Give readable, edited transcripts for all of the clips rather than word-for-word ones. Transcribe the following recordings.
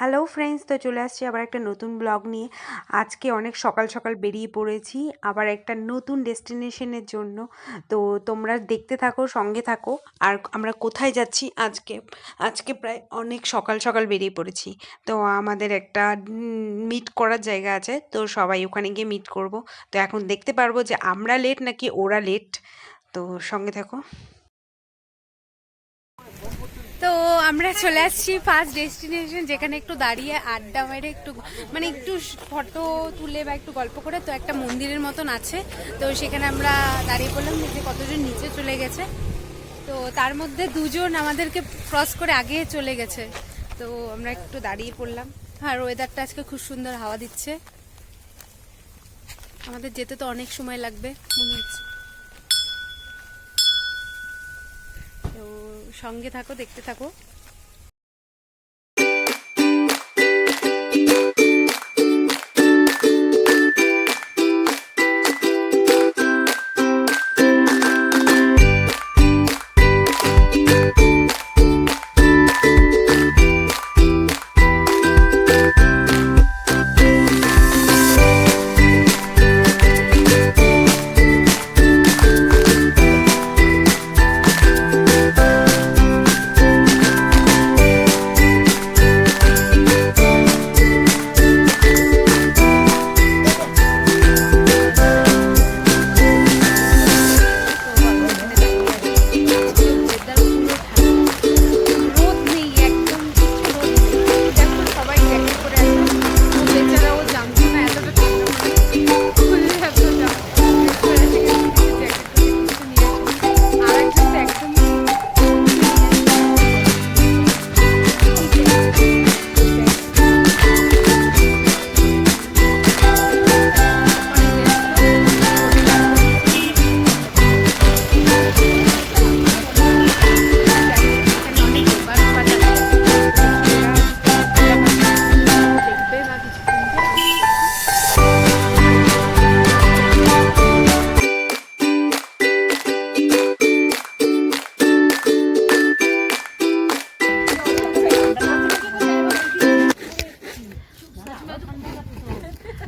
Hello friends, তো চলে আসছি আবার একটা নতুন ব্লগ নিয়ে। আজকে অনেক সকাল সকাল বেরিয়ে পড়েছি আবার একটা নতুন ডেস্টিনেশনের জন্য। তো তোমরা দেখতে থাকো, সঙ্গে থাকো। আর আমরা কোথায় যাচ্ছি আজকে প্রায় অনেক সকাল সকাল বেরিয়ে পড়েছি। তো আমাদের একটা মিট করার জায়গা আছে, তো সবাই ওখানে গিয়ে মিট করব। তো এখন দেখতে পারবো যে আমরা লেট নাকি ওরা লেট। তো সঙ্গে থাকো। তো আমরা চলে আসছি ফার্স্ট ডেস্টিনেশন, যেখানে একটু দাঁড়িয়ে আড্ডা মেরে একটু একটু ফটো তুলে বা একটু গল্প করে। তো একটা মন্দিরের মতন আছে, তো সেখানে আমরা দাঁড়িয়ে পড়লাম যে কতজন নিচে চলে গেছে। তো তার মধ্যে দুজন আমাদেরকে ক্রস করে আগে চলে গেছে, তো আমরা একটু দাঁড়িয়ে পড়লাম। আর ওয়েদারটা আজকে খুব সুন্দর, হাওয়া দিচ্ছে। আমাদের যেতে তো অনেক সময় লাগবে মনে হচ্ছে। তো সঙ্গে থাকো, দেখতে থাকো।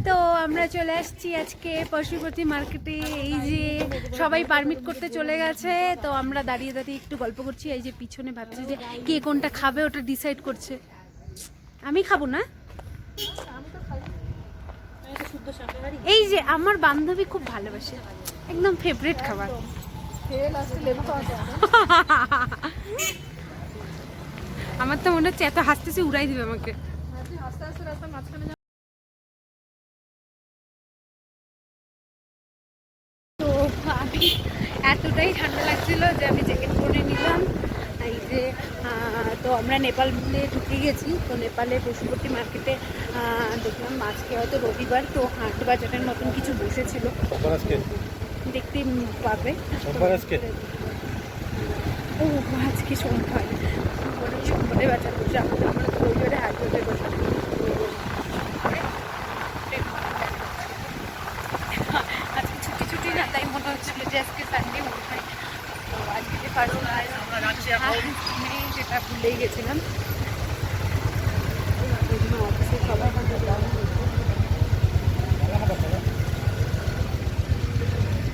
তো আমরা চলে আসছি আজকে পশুপতি মার্কেটে। এই যে সবাই পারমিট করতে চলে গেছে, তো আমরা দাঁড়িয়ে দাঁড়িয়ে একটু গল্প করছি। এই যে পিছনে ভাবছি যে কে কোনটা খাবে, ওটা ডিসাইড করছে। আমি খাবো না, এই যে আমার বান্ধবী খুব ভালোবাসে, একদম ফেভারিট খাবার। আমার তো মনে হচ্ছে এত হাসতেছে উড়াই দিবে আমাকে। তো আমি এতটাই ঠান্ডা লাগছিল যে আমি জ্যাকেট পরে নিলাম। এই যে তো আমরা নেপালে ঢুকে গেছি। তো নেপালে পশুপতি মার্কেটে দেখলাম আজকে হয়তো রবিবার, তো হাট বাজারের মতন কিছু বসেছিল, দেখতে পাবে। ও আজকে সোমবার, সোমবারে বাজার বসে, আমরা রবিবারে হাট বাজার বসে। আজকে ছুটি ছুটি না, তাই মনে হচ্ছিল যে আজকে সানডে মনে হয়। তো আজকে যে ফার্স্ট যেটা ভুলেই গেছিলাম, অফিসে সবাই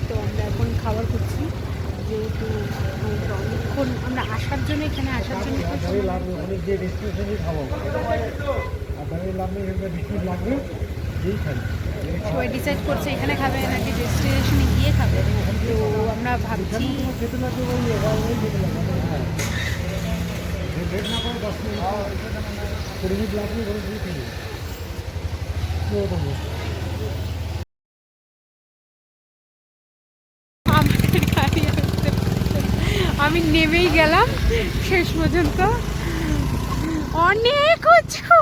তো আমরা এখন খাবার করছি, যেহেতু অনেকক্ষণ আমরা আসার জন্য, এখানে আসার জন্য সবাই ডিসাইড করছে এখানে খাবে নাকি ডেস্টিনেশনে গিয়ে খাবে। তো আমরা ভাবছি আমি নেমেই গেলাম শেষ পর্যন্ত, অনেক উঁচু।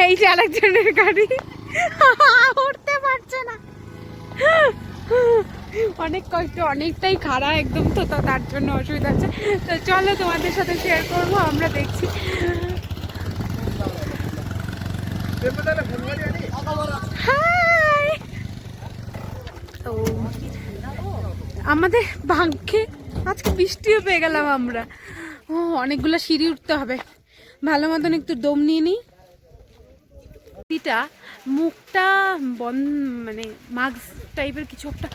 এই যে আরেকজনের গাড়ি উঠতে পারছে না, অনেক কষ্ট, অনেকটাই খারাপ একদম। তো তার জন্য অসুবিধা হচ্ছে। তো চলো তোমাদের সাথে শেয়ার করবো, আমরা দেখছি। তো আমাদের ভাগ্যে আজকে বৃষ্টিও পেয়ে গেলাম আমরা। ও অনেকগুলো সিঁড়ি উঠতে হবে, ভালো মতন একটু দম নিয়ে নিই। মুখটা বন্ধ, মানে মাস্ক টাইপের কিছু একটা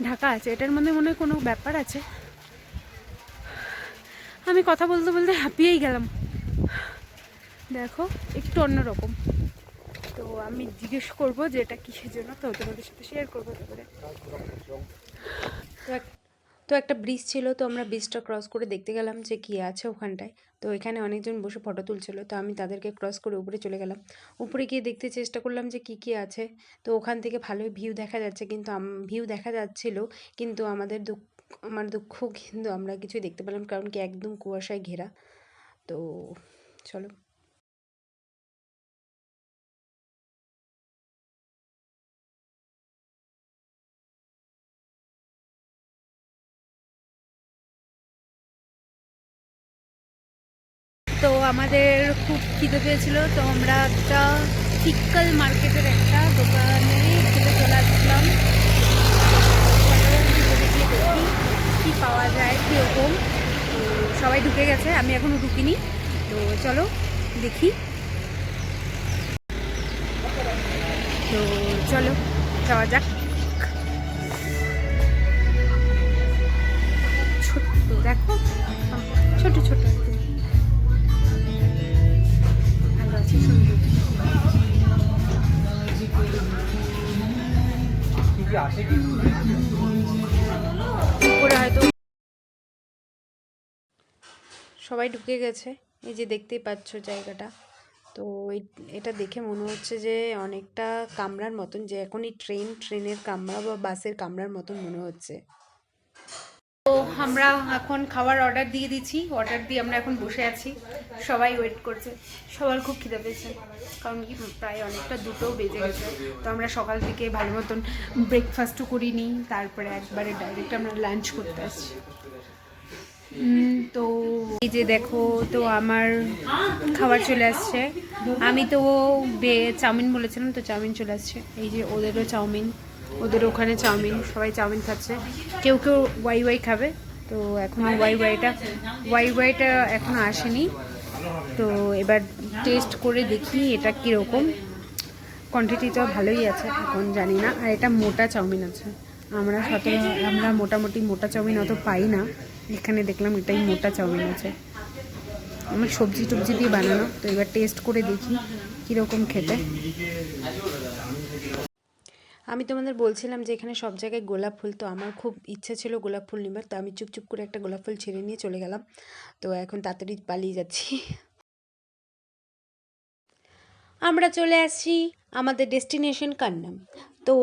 ঢাকা আছে, এটার মধ্যে মনে হয় কোনো ব্যাপার আছে। আমি কথা বলতে বলতে হাঁপিয়েই গেলাম, দেখো একটু অন্যরকম। তো আমি জিজ্ঞেস করবো যে এটা কিসের জন্য, তো তোমাদের সাথে শেয়ার করবো। তারপরে তো একটা ব্রিজ ছিল, তো আমরা ব্রিজটা ক্রস করে দেখতে গেলাম যে কী আছে ওখানটায়। তো এখানে অনেকজন বসে ফটো তুলছিল, তো আমি তাদেরকে ক্রস করে উপরে চলে গেলাম। উপরে গিয়ে দেখতে চেষ্টা করলাম যে কী কী আছে। তো ওখান থেকে ভালোই ভিউ দেখা যাচ্ছে, কিন্তু ভিউ দেখা যাচ্ছিল, কিন্তু আমার দুঃখ, কিন্তু আমরা কিছুই দেখতে পেলাম, কারণ কি একদম কুয়াশায় ঘেরা। তো চলো। তো আমাদের খুব খিদে পেয়েছিল, তো আমরা একটা চিক্কল মার্কেটের একটা দোকানে খেতে চলে আসলাম। দেখি কী পাওয়া যায়, কীরকম। তো সবাই ঢুকে গেছে, আমি এখনও ঢুকিনি। তো চলো দেখি। তো চলো যাওয়া যাক। ছোট্ট দেখো, ছোট ছোট একদম ভালো আছে, সুন্দর। উপরে হয়তো সবাই ঢুকে গেছে, এই যে দেখতেই পাচ্ছ জায়গাটা। তো এটা দেখে মনে হচ্ছে যে অনেকটা কামরার মতন, যে এখনই ট্রেনের কামরা বা বাসের কামরার মতন মনে হচ্ছে। তো আমরা এখন খাবার অর্ডার দিয়ে দিচ্ছি, অর্ডার দিয়ে আমরা এখন বসে আছি, সবাই ওয়েট করছে। সবার খুব খিদে পেয়েছে, কারণ কি প্রায় অনেকটা দুটোও বেজে গেছে। তো আমরা সকাল থেকে ভালো মতন ব্রেকফাস্টও করিনি, তারপরে একবারে ডাইরেক্ট আমরা লাঞ্চ করতে আসছি। তো এই যে দেখো, তো আমার খাবার চলে আসছে। আমি তো চাউমিন বলেছিলাম, তো চাউমিন চলে আসছে। এই যে ওদেরও চাউমিন, ওদের ওখানে চাউমিন, সবাই চাউমিন খাচ্ছে। কেউ কেউ ওয়াই ওয়াই খাবে, তো এখনও ওয়াই ওয়াইটা এখনও আসেনি। তো এবার টেস্ট করে দেখি এটা কীরকম। কোয়ান্টিটিটাও ভালোই আছে, এখন জানি না। আর এটা মোটা চাউমিন আছে, আমরা মোটামুটি মোটা চাউমিন অত পাই না, এখানে দেখলাম এটাই মোটা চাউমিন আছে। আমার সবজি টবজি দিয়ে বানানো। তো এবার টেস্ট করে দেখি কীরকম খেতে। আমি তোমাদের বলছিলাম যে এখানে সব জায়গায় গোলাপ ফুল, তো আমার খুব ইচ্ছে ছিল গোলাপ ফুল নেবার, তো আমি চুপচুপ করে একটা গোলাপ ফুল ছিঁড়ে নিয়ে চলে গেলাম। তো এখন তাড়াতাড়ি পালিয়ে যাচ্ছি। আমরা চলে আসছি আমাদের ডেস্টিনেশন কান্নাম। তো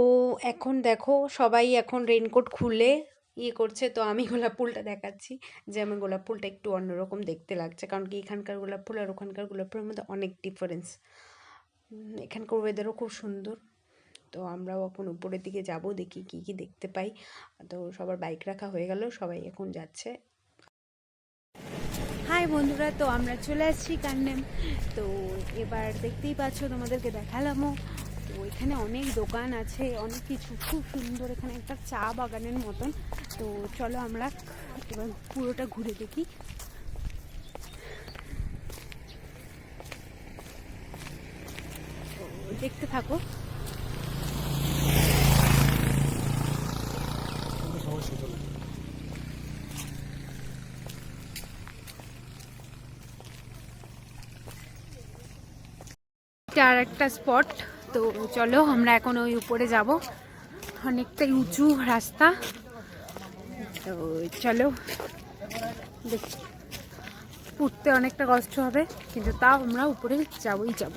এখন দেখো সবাই এখন রেনকোট খুলে করছে, তো আমি গোলাপ ফুলটা দেখাচ্ছি যে আমার গোলাপ ফুলটা একটু অন্যরকম দেখতে লাগছে, কারণ কি এখানকার গোলাপ ফুল আর ওখানকার গোলাপ ফুলের মধ্যে অনেক ডিফারেন্স। এখানকার ওয়েদারও খুব সুন্দর। তো আমরাও এখন উপরের দিকে যাব, দেখি কি কি দেখতে পাই। তো সবার বাইক রাখা হয়ে গেল, সবাই এখন যাচ্ছে। হাই বন্ধুরা, তো আমরা চলে আসছি কান্যাম। তো এবার দেখতেই পাচ্ছ, তোমাদেরকে দেখালামও। তো এখানে অনেক দোকান আছে, অনেক কিছু, খুব সুন্দর। এখানে একটা চা বাগানের মতন। তো চলো আমরা এবার পুরোটা ঘুরে দেখি। দেখতে থাকো। আর একটা স্পট। তো চলো আমরা এখন ওই উপরে যাব, অনেকটাই উঁচু রাস্তা। তো চলো দেখি, উঠতে অনেকটা কষ্ট হবে, কিন্তু তাও আমরা উপরে যাবই যাব।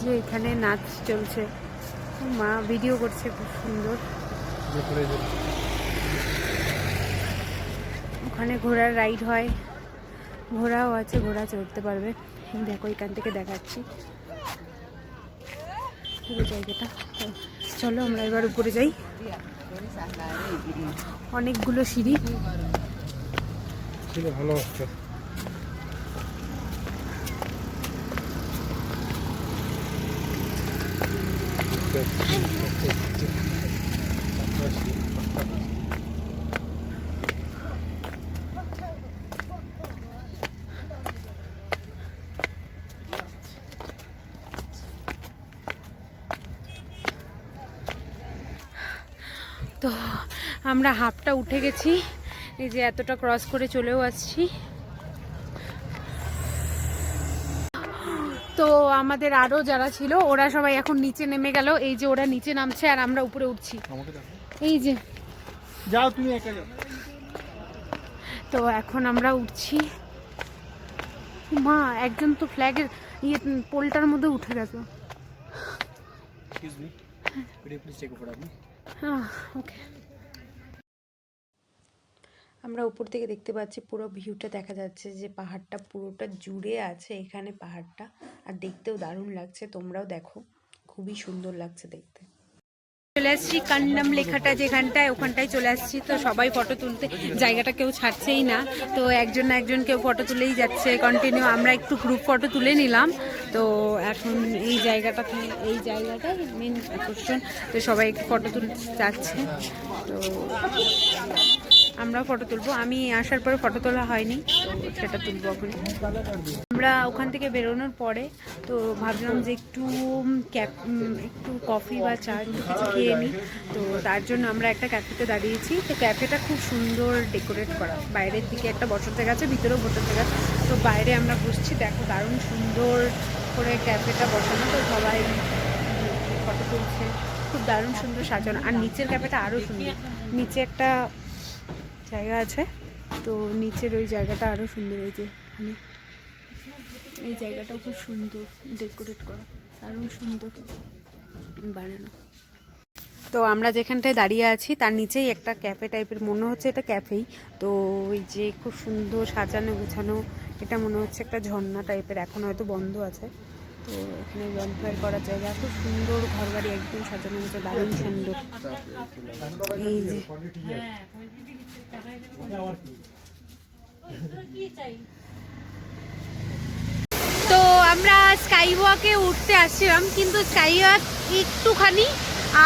যে এখানে নাচ চলছে, মা ভিডিও করছে, খুব সুন্দর। ওখানে ঘোড়ার রাইড হয়, ঘোড়াও আছে, ঘোড়া চড়তে পারবে। দেখো এখান থেকে দেখাচ্ছি পুরো জায়গাটা। চলো আমরা এবার উপরে যাই। অনেকগুলো সিঁড়ি, ভালো হচ্ছে। তো আমরা হাফটা উঠে গেছি, এই যে এতটা ক্রস করে চলেও আসছি। তো আমাদের আরও যারা ছিল ওরা সবাই এখন নিচে নেমে গেল, এই যে ওরা নিচে নামছে আর আমরা উপরে উঠছি, এই যে যাও তুমি একা যাও। তো এখন আমরা উঠছি। মা একজন তো ফ্ল্যাগের ইয়ে পোলটার মধ্যে উঠে গেছে। ওকে, আমরা উপর থেকে দেখতে পাচ্ছি পুরো ভিউটা দেখা যাচ্ছে, যে পাহাড়টা পুরোটা জুড়ে আছে এখানে পাহাড়টা, আর দেখতেও দারুণ লাগছে। তোমরাও দেখো, খুবই সুন্দর লাগছে দেখতে। চলে আসছি কান্নাম লেখাটা যেখানটায়, ওখানটায় চলে আসছি। তো সবাই ফটো তুলতে, জায়গাটা কেউ ছাড়ছেই না, তো একজন না একজন কেউ ফটো তুলেই যাচ্ছে কন্টিনিউ। আমরা একটু গ্রুপ ফটো তুলে নিলাম। তো এখন এই জায়গাটাতে, এই জায়গাটা মেন আকর্ষণ, তো সবাই একটু ফটো তুলতে যাচ্ছে। তো আমরা ফটো তুলবো, আমি আসার পরে ফটো তোলা হয়নি, তো সেটা তুলবো এখন। আমরা ওখান থেকে বেরোনোর পরে তো ভাবলাম যে একটু একটু কফি বা চা একটু কিছু খেয়ে নিই। তো তার জন্য আমরা একটা ক্যাফেতে দাঁড়িয়েছি। তো ক্যাফেটা খুব সুন্দর ডেকোরেট করা, বাইরের দিকে একটা বসার জায়গা আছে, ভিতরেও বসার জায়গা আছে। তো বাইরে আমরা বসছি, দেখো দারুণ সুন্দর করে ক্যাফেটা বসানো। তো সবাই ফটো তুলছে, খুব দারুণ সুন্দর সাজানো। আর নিচের ক্যাফেটা আরও সুন্দর, নিচে একটা জায়গা আছে, তো নিচের ওই জায়গাটা আরও সুন্দর। এই যে এখানে এই জায়গাটাও খুব সুন্দর ডেকোরেট করা, দারুণ সুন্দর বানানো। তো আমরা যেখানটায় দাঁড়িয়ে আছি তার নিচেই একটা ক্যাফে টাইপের, মনে হচ্ছে এটা ক্যাফেই। তো ওই যে খুব সুন্দর সাজানো গোছানো, এটা মনে হচ্ছে একটা ঝর্ণা টাইপের, এখন হয়তো বন্ধ আছে। তো এখানে বনফায়ার করার জায়গা, খুব সুন্দর ঘরবাড়ি একদম সাজানো হচ্ছে, দারুণ সুন্দর। এই যে তো আমরা স্কাই ওয়াকে উঠতে আসছিলাম, কিন্তু স্কাই ওয়াক একটুখানি,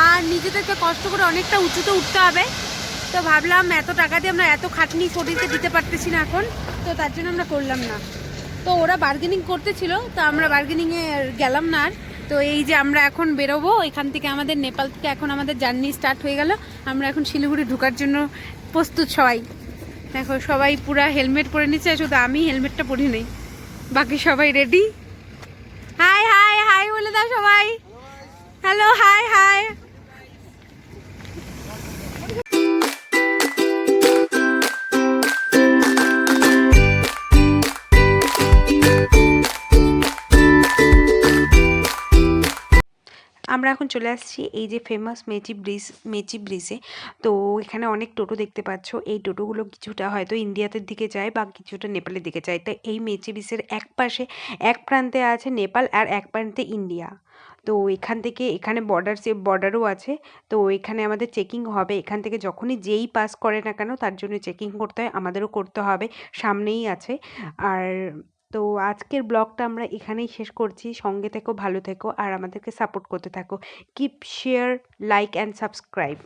আর নিজেদেরকে কষ্ট করে অনেকটা উঁচুতে উঠতে হবে। তো ভাবলাম এত টাকা দিয়ে আমরা এত খাটনি শরীরকে দিতে পারতেছি না এখন, তো তার জন্য আমরা করলাম না। তো ওরা বার্গেনিং করতেছিল, তো আমরা বার্গেনিংয়ে গেলাম না আর। তো এই যে আমরা এখন বেরোবো এখান থেকে, আমাদের নেপাল থেকে এখন আমাদের জার্নি স্টার্ট হয়ে গেল। আমরা এখন শিলিগুড়ি ঢোকার জন্য প্রস্তুত সবাই। দেখো সবাই পুরা হেলমেট পরে নিচ্ছে, শুধু আমি হেলমেটটা পরি নেই, বাকি সবাই রেডি। হাই হাই হাই বলে দাও সবাই, হ্যালো হাই হাই। আমরা এখন চলে আসছি এই যে ফেমাস মেচি ব্রিজে। তো এখানে অনেক টোটো দেখতে পাচ্ছ, এই টোটোগুলো কিছুটা হয়তো ইন্ডিয়াতের দিকে যায় বা কিছুটা নেপালের দিকে যায়। তাই এই মেচি ব্রিজের এক পাশে, এক প্রান্তে আছে নেপাল আর এক প্রান্তে ইন্ডিয়া। তো এখান থেকে এখানে বর্ডারও আছে। তো এখানে আমাদের চেকিং হবে, এখান থেকে যখনই যেই পাস করে না কেন তার জন্য চেকিং করতে হয়, আমাদেরও করতে হবে, সামনেই আছে। আর তো আজকের ব্লগটা আমরা এখানেই শেষ করছি। সঙ্গে থেকো, ভালো থেকো, আর আমাদেরকে সাপোর্ট করতে থাকো। Keep share, like and subscribe.